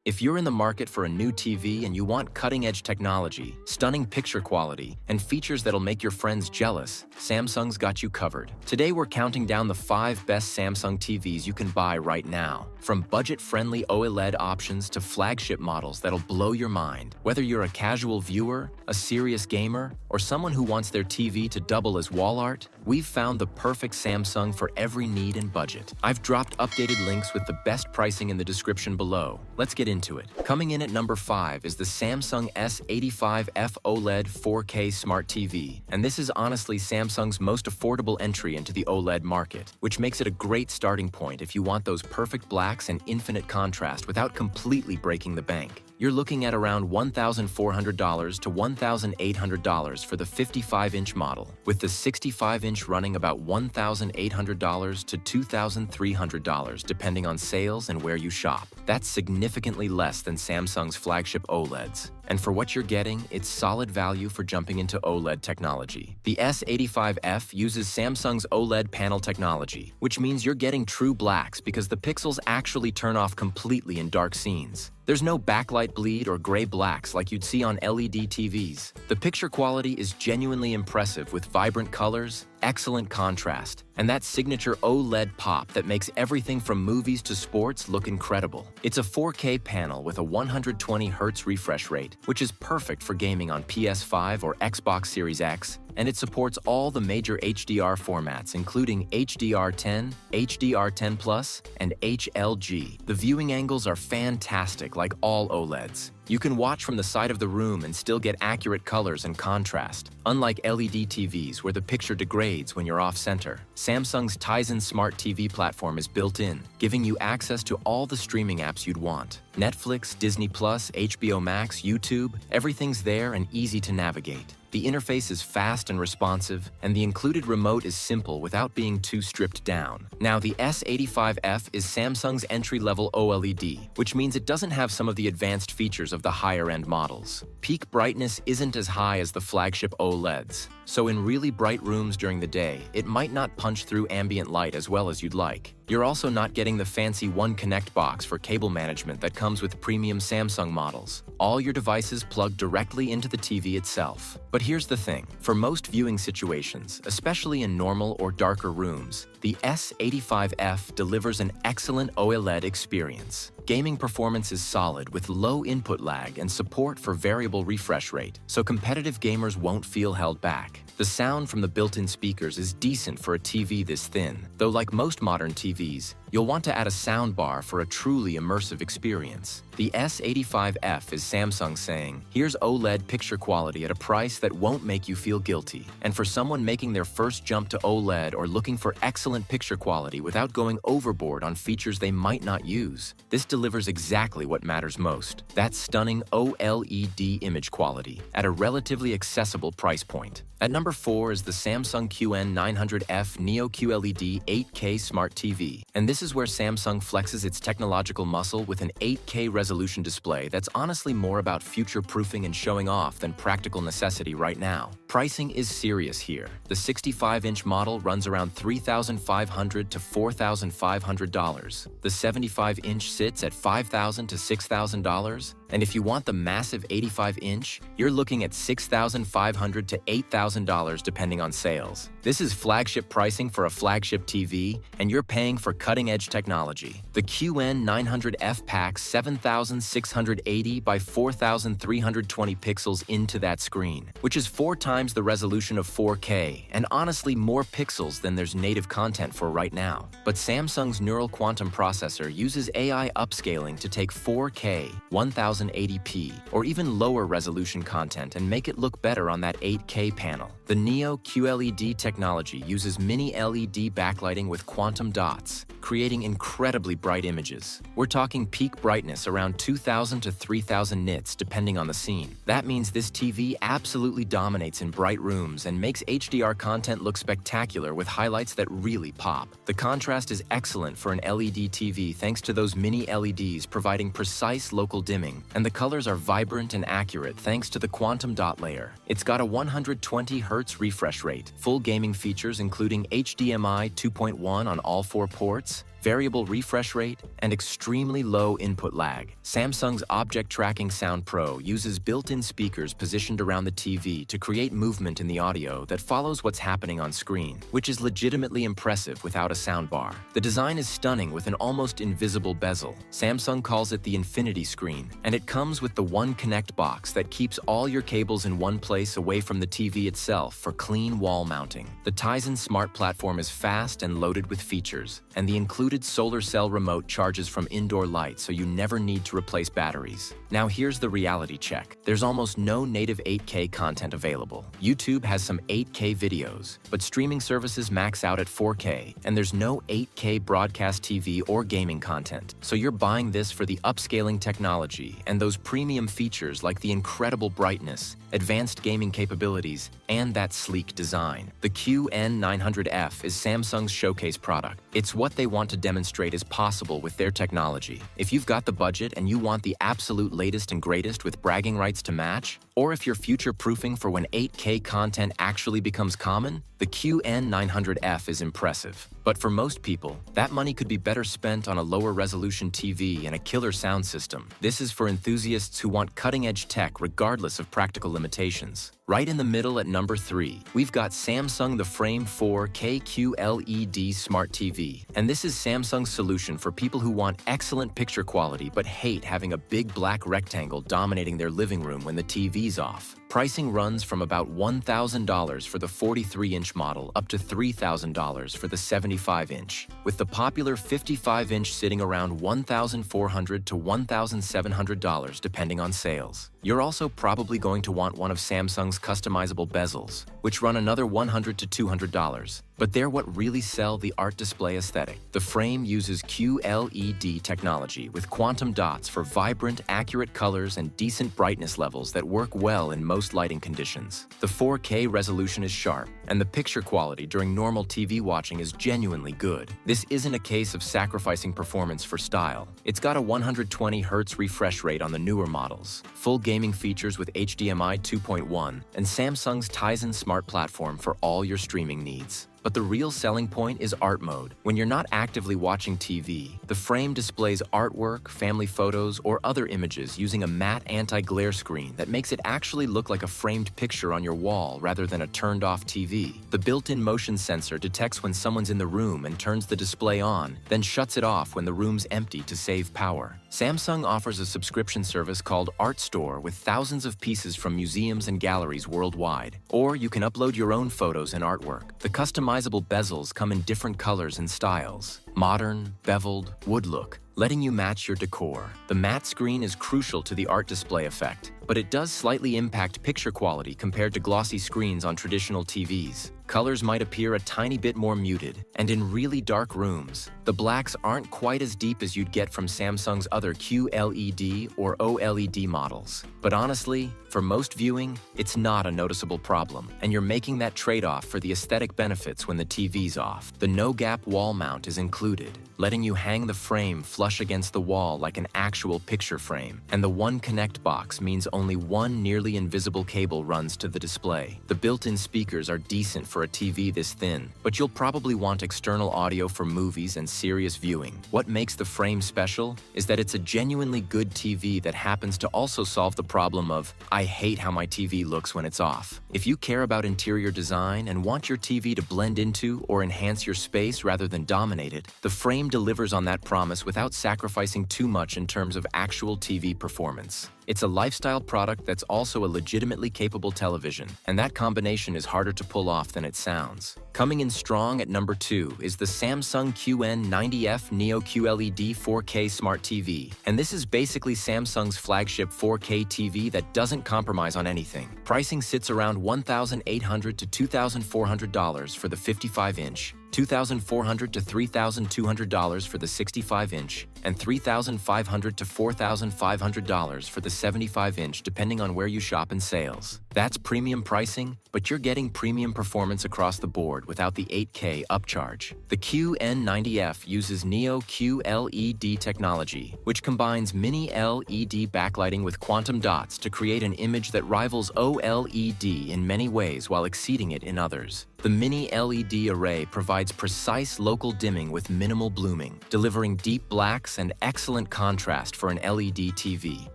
If you're in the market for a new TV and you want cutting-edge technology, stunning picture quality, and features that'll make your friends jealous, Samsung's got you covered. Today we're counting down the 5 best Samsung TVs you can buy right now. From budget-friendly OLED options to flagship models that'll blow your mind. Whether you're a casual viewer, a serious gamer, or someone who wants their TV to double as wall art, we've found the perfect Samsung for every need and budget. I've dropped updated links with the best pricing in the description below. Let's get into it. Coming in at number 5 is the Samsung S85F OLED 4K Smart TV. And this is honestly Samsung's most affordable entry into the OLED market, which makes it a great starting point if you want those perfect blacks and infinite contrast without completely breaking the bank. You're looking at around $1,400 to $1,800 for the 55-inch model, with the 65-inch running about $1,800 to $2,300 depending on sales and where you shop. That's significantly less than Samsung's flagship OLEDs. And for what you're getting, it's solid value for jumping into OLED technology. The S85F uses Samsung's OLED panel technology, which means you're getting true blacks because the pixels actually turn off completely in dark scenes. There's no backlight bleed or gray blacks like you'd see on LED TVs. The picture quality is genuinely impressive with vibrant colors, excellent contrast, and that signature OLED pop that makes everything from movies to sports look incredible. It's a 4K panel with a 120Hz refresh rate, which is perfect for gaming on PS5 or Xbox Series X, and it supports all the major HDR formats including HDR10, HDR10+, and HLG. The viewing angles are fantastic like all OLEDs. You can watch from the side of the room and still get accurate colors and contrast, unlike LED TVs where the picture degrades when you're off-center. Samsung's Tizen Smart TV platform is built in, giving you access to all the streaming apps you'd want. Netflix, Disney+, HBO Max, YouTube, everything's there and easy to navigate. The interface is fast and responsive, and the included remote is simple without being too stripped down. Now, the S85F is Samsung's entry-level OLED, which means it doesn't have some of the advanced features of the higher-end models. Peak brightness isn't as high as the flagship OLEDs, so in really bright rooms during the day, it might not punch through ambient light as well as you'd like. You're also not getting the fancy One Connect box for cable management that comes with premium Samsung models. All your devices plug directly into the TV itself. But here's the thing. For most viewing situations, especially in normal or darker rooms, the S85F delivers an excellent OLED experience. Gaming performance is solid with low input lag and support for variable refresh rate, so competitive gamers won't feel held back. The sound from the built-in speakers is decent for a TV this thin, though like most modern TVs, you'll want to add a soundbar for a truly immersive experience. The S85F is Samsung saying, here's OLED picture quality at a price that won't make you feel guilty. And for someone making their first jump to OLED or looking for excellent picture quality without going overboard on features they might not use, this delivers exactly what matters most. That stunning OLED image quality at a relatively accessible price point. At number 4 is the Samsung QN900F Neo QLED 8K Smart TV. And this is where Samsung flexes its technological muscle with an 8K resolution display that's honestly more about future-proofing and showing off than practical necessity right now. Pricing is serious here. The 65-inch model runs around $3,500 to $4,500. The 75-inch sits at $5,000 to $6,000. And if you want the massive 85-inch, you're looking at $6,500 to $8,000 depending on sales. This is flagship pricing for a flagship TV, and you're paying for cutting-edge technology. The QN900F packs 7,680 by 4,320 pixels into that screen, which is 4 times the resolution of 4K, and honestly more pixels than there's native content for right now. But Samsung's neural quantum processor uses AI upscaling to take 4K, 1080p, or even lower resolution content and make it look better on that 8K panel. The Neo QLED technology uses mini LED backlighting with quantum dots, creating incredibly bright images. We're talking peak brightness around 2,000 to 3,000 nits depending on the scene. That means this TV absolutely dominates in bright rooms and makes HDR content look spectacular with highlights that really pop. The contrast is excellent for an LED TV thanks to those mini LEDs providing precise local dimming, and the colors are vibrant and accurate thanks to the quantum dot layer. It's got a 120Hz refresh rate, full gaming features including HDMI 2.1 on all 4 ports, variable refresh rate, and extremely low input lag. Samsung's Object Tracking Sound Pro uses built-in speakers positioned around the TV to create movement in the audio that follows what's happening on screen, which is legitimately impressive without a soundbar. The design is stunning with an almost invisible bezel. Samsung calls it the Infinity Screen, and it comes with the One Connect box that keeps all your cables in one place away from the TV itself for clean wall mounting. The Tizen Smart Platform is fast and loaded with features, and the included solar cell remote charges from indoor light so you never need to replace batteries. Now here's the reality check. There's almost no native 8K content available. YouTube has some 8K videos, but streaming services max out at 4K, and there's no 8K broadcast TV or gaming content. So you're buying this for the upscaling technology and those premium features like the incredible brightness, advanced gaming capabilities, and that sleek design. The QN900F is Samsung's showcase product. It's what they want to demonstrate is possible with their technology. If you've got the budget and you want the absolute latest and greatest with bragging rights to match, or if you're future-proofing for when 8K content actually becomes common, the QN900F is impressive. But for most people, that money could be better spent on a lower-resolution TV and a killer sound system. This is for enthusiasts who want cutting-edge tech regardless of practical limitations. Right in the middle at number 3, we've got Samsung the Frame 4K QLED Smart TV. And this is Samsung's solution for people who want excellent picture quality but hate having a big black rectangle dominating their living room when the TV's off. Pricing runs from about $1,000 for the 43-inch model up to $3,000 for the 75-inch, with the popular 55-inch sitting around $1,400 to $1,700 depending on sales. You're also probably going to want one of Samsung's customizable bezels, which run another $100 to $200. But they're what really sell the art display aesthetic. The frame uses QLED technology with quantum dots for vibrant, accurate colors and decent brightness levels that work well in most lighting conditions. The 4K resolution is sharp, and the picture quality during normal TV watching is genuinely good. This isn't a case of sacrificing performance for style. It's got a 120Hz refresh rate on the newer models, full gaming features with HDMI 2.1, and Samsung's Tizen Smart Platform for all your streaming needs. But the real selling point is art mode. When you're not actively watching TV, the frame displays artwork, family photos, or other images using a matte anti-glare screen that makes it actually look like a framed picture on your wall rather than a turned-off TV. The built-in motion sensor detects when someone's in the room and turns the display on, then shuts it off when the room's empty to save power. Samsung offers a subscription service called Art Store with thousands of pieces from museums and galleries worldwide. Or you can upload your own photos and artwork. The customizable bezels come in different colors and styles: modern, beveled, wood look, letting you match your decor. The matte screen is crucial to the art display effect, but it does slightly impact picture quality compared to glossy screens on traditional TVs. Colors might appear a tiny bit more muted, and in really dark rooms, the blacks aren't quite as deep as you'd get from Samsung's other QLED or OLED models. But honestly, for most viewing, it's not a noticeable problem, and you're making that trade-off for the aesthetic benefits when the TV's off. The no-gap wall mount is included, letting you hang the frame flush against the wall like an actual picture frame. And the One Connect box means only one nearly invisible cable runs to the display. The built-in speakers are decent for a TV this thin, but you'll probably want external audio for movies and serious viewing. What makes the frame special is that it's a genuinely good TV that happens to also solve the problem of, I hate how my TV looks when it's off. If you care about interior design and want your TV to blend into or enhance your space rather than dominate it, the frame delivers on that promise without sacrificing too much in terms of actual TV performance. It's a lifestyle product that's also a legitimately capable television, and that combination is harder to pull off than it sounds. Coming in strong at number 2 is the Samsung QN90F Neo QLED 4K Smart TV, and this is basically Samsung's flagship 4K TV that doesn't compromise on anything. Pricing sits around $1,800 to $2,400 for the 55-inch, $2,400 to $3,200 for the 65-inch, and $3,500 to $4,500 for the 75-inch depending on where you shop in sales. That's premium pricing, but you're getting premium performance across the board without the 8K upcharge. The QN90F uses Neo QLED technology, which combines mini LED backlighting with quantum dots to create an image that rivals OLED in many ways while exceeding it in others. The mini LED array provides precise local dimming with minimal blooming, delivering deep blacks and excellent contrast for an LED TV.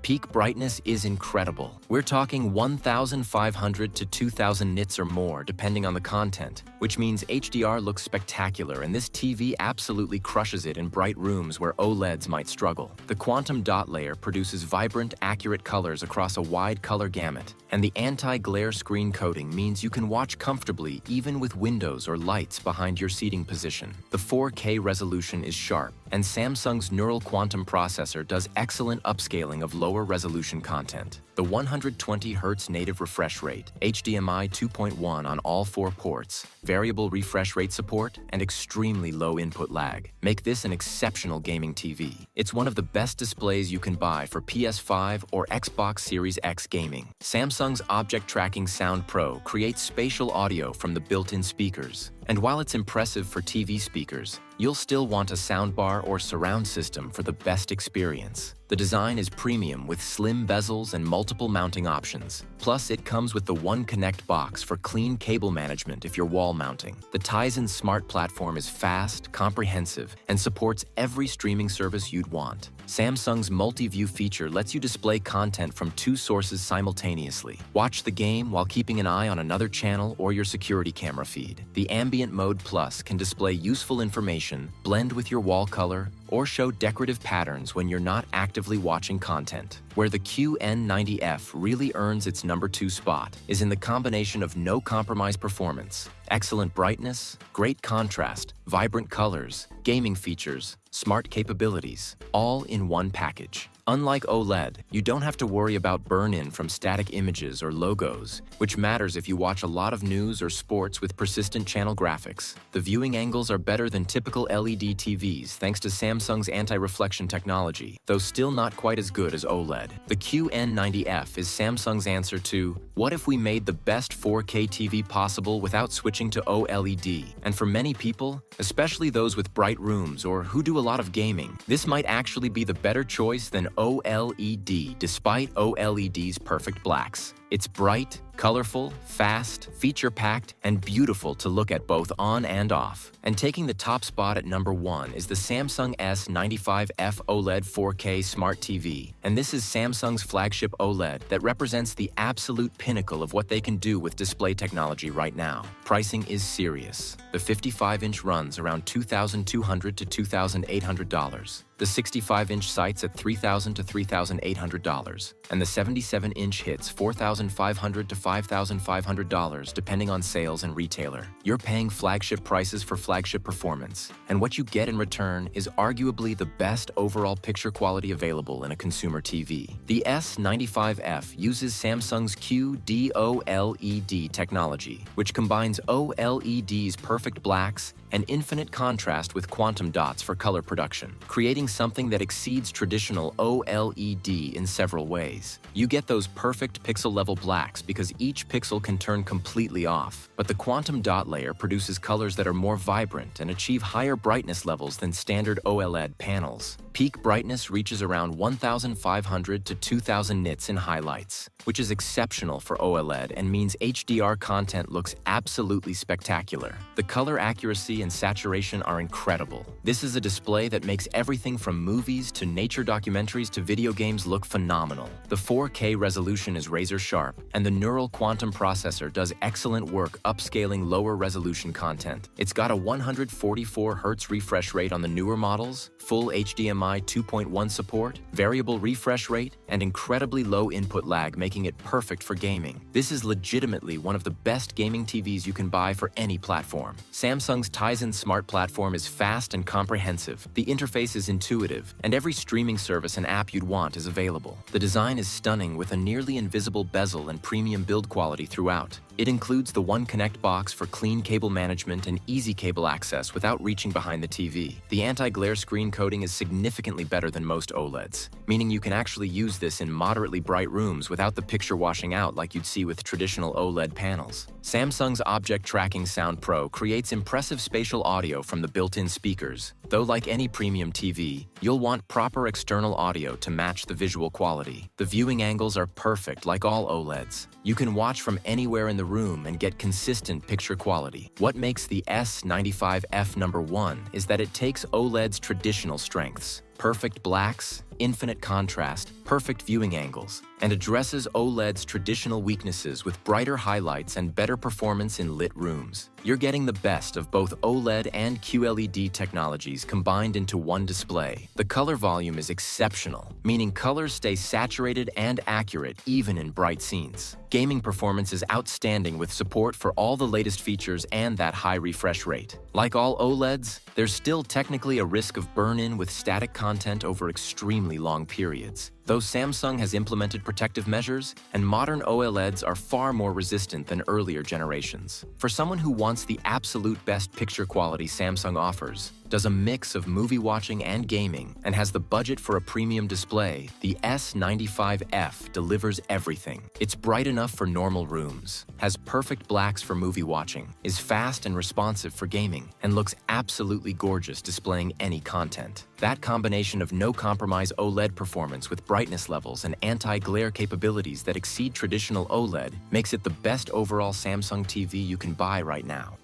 Peak brightness is incredible. We're talking 1,500 to 2,000 nits or more, depending on the content, which means HDR looks spectacular, and this TV absolutely crushes it in bright rooms where OLEDs might struggle. The quantum dot layer produces vibrant, accurate colors across a wide color gamut, and the anti-glare screen coating means you can watch comfortably even with windows or lights behind your seating position. The 4K resolution is sharp, and Samsung's neural quantum processor does excellent upscaling of lower resolution content. The 120Hz native refresh rate, HDMI 2.1 on all 4 ports, variable refresh rate support, and extremely low input lag make this an exceptional gaming TV. It's one of the best displays you can buy for PS5 or Xbox Series X gaming. Samsung's Object Tracking Sound Pro creates spatial audio from the built-in speakers. And while it's impressive for TV speakers, you'll still want a soundbar or surround system for the best experience. The design is premium with slim bezels and multiple mounting options. Plus, it comes with the One Connect box for clean cable management if you're wall mounting. The Tizen Smart Platform is fast, comprehensive, and supports every streaming service you'd want. Samsung's multi-view feature lets you display content from 2 sources simultaneously. Watch the game while keeping an eye on another channel or your security camera feed. The Ambient Mode Plus can display useful information, blend with your wall color, or show decorative patterns when you're not actively watching content. Where the QN90F really earns its number 2 spot is in the combination of no-compromise performance, excellent brightness, great contrast, vibrant colors, gaming features, smart capabilities, all in one package. Unlike OLED, you don't have to worry about burn-in from static images or logos, which matters if you watch a lot of news or sports with persistent channel graphics. The viewing angles are better than typical LED TVs thanks to Samsung's anti-reflection technology, though still not quite as good as OLED. The QN90F is Samsung's answer to, what if we made the best 4K TV possible without switching to OLED? And for many people, especially those with bright rooms or who do a lot of gaming, this might actually be the better choice than OLED, despite OLED's perfect blacks. It's bright, colorful, fast, feature-packed, and beautiful to look at both on and off. And taking the top spot at number 1 is the Samsung S95F OLED 4K Smart TV. And this is Samsung's flagship OLED that represents the absolute pinnacle of what they can do with display technology right now. Pricing is serious. The 55-inch runs around $2,200 to $2,800. The 65-inch sites at $3,000 to $3,800, and the 77-inch hits $4,500 to $5,500 depending on sales and retailer. You're paying flagship prices for flagship performance, and what you get in return is arguably the best overall picture quality available in a consumer TV. The S95F uses Samsung's QD-OLED technology, which combines OLED's perfect blacks and infinite contrast with quantum dots for color production, creating something that exceeds traditional OLED in several ways. You get those perfect pixel-level blacks because each pixel can turn completely off, but the quantum dot layer produces colors that are more vibrant and achieve higher brightness levels than standard OLED panels. Peak brightness reaches around 1,500 to 2,000 nits in highlights, which is exceptional for OLED and means HDR content looks absolutely spectacular. The color accuracy and saturation are incredible. This is a display that makes everything from movies to nature documentaries to video games look phenomenal. The 4K resolution is razor sharp, and the neural quantum processor does excellent work upscaling lower resolution content. It's got a 144Hz refresh rate on the newer models, full HDMI 2.1 support, variable refresh rate, and incredibly low input lag, making it perfect for gaming. This is legitimately one of the best gaming TVs you can buy for any platform. Samsung's Tizen Smart Platform is fast and comprehensive. The interface is intuitive, and every streaming service and app you'd want is available. The design is stunning with a nearly invisible bezel and premium build quality throughout. It includes the One Connect box for clean cable management and easy cable access without reaching behind the TV. The anti-glare screen coating is significantly better than most OLEDs, meaning you can actually use this in moderately bright rooms without the picture washing out like you'd see with traditional OLED panels. Samsung's Object Tracking Sound Pro creates impressive spatial audio from the built-in speakers, though like any premium TV, you'll want proper external audio to match the visual quality. The viewing angles are perfect like all OLEDs. You can watch from anywhere in the room and get consistent picture quality. What makes the S95F #1 is that it takes OLED's traditional strengths, perfect blacks, infinite contrast, perfect viewing angles, and addresses OLED's traditional weaknesses with brighter highlights and better performance in lit rooms. You're getting the best of both OLED and QLED technologies combined into one display. The color volume is exceptional, meaning colors stay saturated and accurate even in bright scenes. Gaming performance is outstanding with support for all the latest features and that high refresh rate. Like all OLEDs, there's still technically a risk of burn-in with static content over extremely long periods. Though Samsung has implemented protective measures, and modern OLEDs are far more resistant than earlier generations. For someone who wants the absolute best picture quality Samsung offers, does a mix of movie watching and gaming, and has the budget for a premium display, the S95F delivers everything. It's bright enough for normal rooms, has perfect blacks for movie watching, is fast and responsive for gaming, and looks absolutely gorgeous displaying any content. That combination of no-compromise OLED performance with brightness levels and anti-glare capabilities that exceed traditional OLED makes it the best overall Samsung TV you can buy right now.